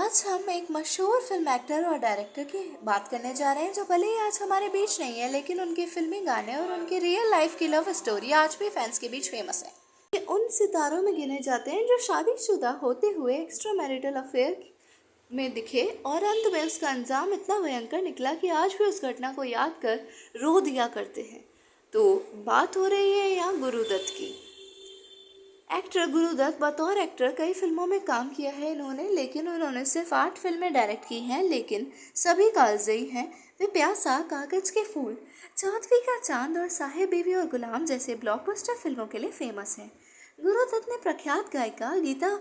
आज हम एक मशहूर फिल्म एक्टर और डायरेक्टर की बात करने जा रहे हैं जो भले ही आज हमारे बीच नहीं है, लेकिन उनके फिल्मी गाने और उनकी रियल लाइफ की लव स्टोरी आज भी फैंस के बीच फेमस है। ये उन सितारों में गिने जाते हैं जो शादीशुदा होते हुए एक्स्ट्रा मैरिटल अफेयर में दिखे और अंत में उसका अंजाम इतना भयंकर निकला कि आज भी उस घटना को याद कर रो दिया करते हैं। तो बात हो रही है यहाँ गुरुदत्त की। एक्टर गुरुदत्त बतौर एक्टर कई फिल्मों में काम किया है इन्होंने, लेकिन उन्होंने सिर्फ 8 फिल्में डायरेक्ट की हैं, लेकिन सभी कालजयी हैं। वे प्यासा, कागज के फूल, चौदहवीं का चांद और साहेब बीवी और गुलाम जैसे ब्लॉकबस्टर फिल्मों के लिए फेमस हैं। गुरुदत्त ने प्रख्यात गायिका गीता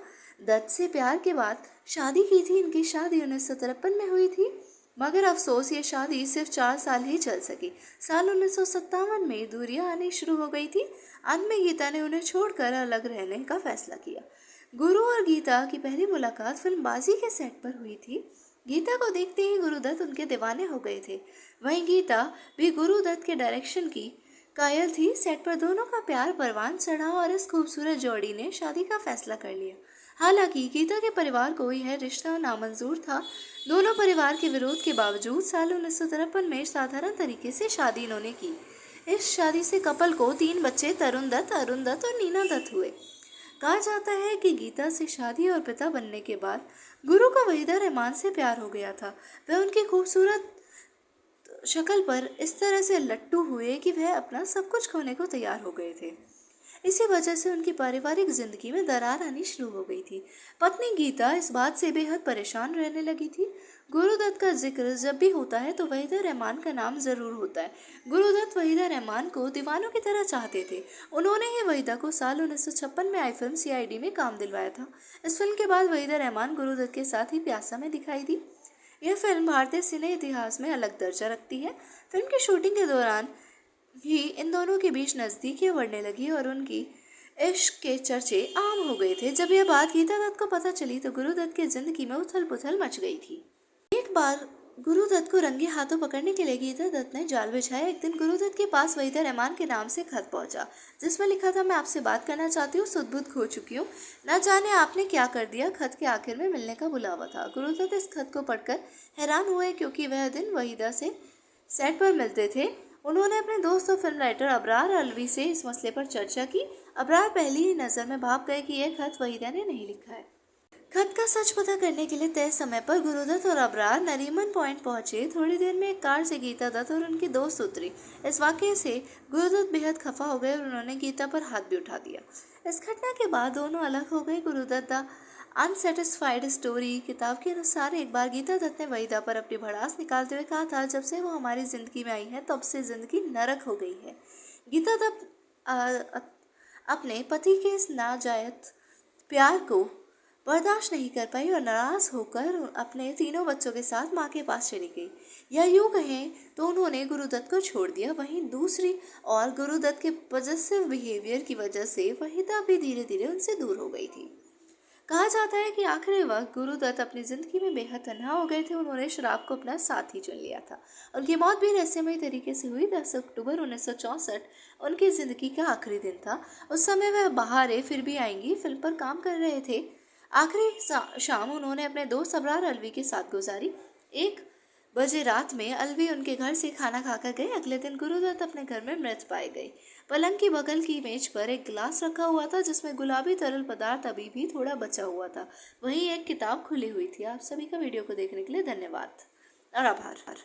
दत्त से प्यार के बाद शादी की थी। इनकी शादी 1953 में हुई थी, मगर अफसोस ये शादी सिर्फ 4 साल ही चल सकी। साल 1957 में दूरियां आनी शुरू हो गई थी। अंत में गीता ने उन्हें छोड़कर अलग रहने का फैसला किया। गुरु और गीता की पहली मुलाकात फिल्म बाजी के सेट पर हुई थी। गीता को देखते ही गुरुदत्त उनके दीवाने हो गए थे। वहीं गीता भी गुरुदत्त के डायरेक्शन की कायल थी। सेट पर दोनों का प्यार परवान चढ़ा और इस खूबसूरत जोड़ी ने शादी का फैसला कर लिया। हालांकि गीता के परिवार को यह रिश्ता नामंजूर था। दोनों परिवार के विरोध के बावजूद साल 1953 में साधारण तरीके से शादी इन्होंने की। इस शादी से कपल को 3 बच्चे तरुण दत्त, अरुण दत्त और नीना दत्त हुए। कहा जाता है कि गीता से शादी और पिता बनने के बाद गुरु को वहीदा रहमान से प्यार हो गया था। वह उनकी खूबसूरत शक्ल पर इस तरह से लट्टू हुए कि वह अपना सब कुछ खोने को तैयार हो गए थे। इसी वजह से उनकी पारिवारिक जिंदगी में दरार आनी शुरू हो गई थी। पत्नी गीता इस बात से बेहद परेशान रहने लगी थी। गुरुदत्त का जिक्र जब भी होता है तो वहीदा रहमान का नाम जरूर होता है। गुरुदत्त वहीदा रहमान को दीवानों की तरह चाहते थे। उन्होंने ही वहीदा को साल 1956 में आई फिल्म CID में काम दिलवाया था। इस फिल्म के बाद वहीदा रहमान गुरुदत्त के साथ ही प्यासा में दिखाई दी। यह फिल्म भारतीय सिने इतिहास में अलग दर्जा रखती है। फिल्म की शूटिंग के दौरान ही इन दोनों के बीच नज़दीकियां बढ़ने लगी और उनकी इश्क के चर्चे आम हो गए थे। जब यह बात गीता दत्त को पता चली तो गुरुदत्त की जिंदगी में उथल पुथल मच गई थी। एक बार गुरुदत्त को रंगे हाथों पकड़ने के लिए गीता दत्त ने जाल बिछाया। एक दिन गुरुदत्त के पास वहीदा रहमान के नाम से खत पहुंचा, जिसमें लिखा था, मैं आपसे बात करना चाहती हूँ, सुध-बुध खो चुकी हूँ, न जाने आपने क्या कर दिया। खत के आखिर में मिलने का बुलावा था। गुरुदत्त इस खत को पढ़कर हैरान हुए, क्योंकि वह दिन वहीदा से सेट पर मिलते थे। उन्होंने अपने दोस्त और फिल्म राइटर अबरार अलवी से इस मसले पर चर्चा की। अबरार पहली ही नज़र में भाप गए कि यह खत वहीदा ने नहीं लिखा है। खत का सच पता करने के लिए तय समय पर गुरुदत्त और अबरार नरीमन पॉइंट पहुंचे। थोड़ी देर में एक कार से गीता दत्त और उनकी दोस्त उतरी। इस वाकये से गुरुदत्त बेहद खफा हो गए और उन्होंने गीता पर हाथ भी उठा दिया। इस घटना के बाद दोनों अलग हो गए। गुरुदत्त द अनसेटिस्फाइड स्टोरी किताब के अनुसार एक बार गीता दत्त ने वहीदा पर अपनी भड़ास निकालते हुए कहा था, जब से वो हमारी जिंदगी में आई है तब से जिंदगी नरक हो गई है। गीता दत्त अपने पति के इस नाजायज प्यार को बर्दाश्त नहीं कर पाई और नाराज होकर अपने 3 बच्चों के साथ माँ के पास चली गई, या यूँ कहें तो उन्होंने गुरुदत्त को छोड़ दिया। वहीं दूसरी और गुरुदत्त के पॉजिटिव बिहेवियर की वजह से वहीदा भी धीरे धीरे उनसे दूर हो गई थी। कहा जाता है कि आखिरी वक्त गुरुदत्त अपनी जिंदगी में बेहद तन्हा हो गए थे। उन्होंने शराब को अपना साथी चुन लिया था। उनकी मौत भी रहस्यमय तरीके से हुई। 10 अक्टूबर 1964 उनकी जिंदगी का आखिरी दिन था। उस समय वह बहारें फिर भी आएंगी फिल्म पर काम कर रहे थे। आखिरी शाम उन्होंने अपने दोस्त अबरार अलवी के साथ गुजारी। 1 बजे रात में अलवी उनके घर से खाना खाकर गए। अगले दिन गुरुदत्त अपने घर में मृत पाए गए। पलंग की बगल की मेज पर एक गिलास रखा हुआ था, जिसमें गुलाबी तरल पदार्थ अभी भी थोड़ा बचा हुआ था। वहीं एक किताब खुली हुई थी। आप सभी का वीडियो को देखने के लिए धन्यवाद और आभार।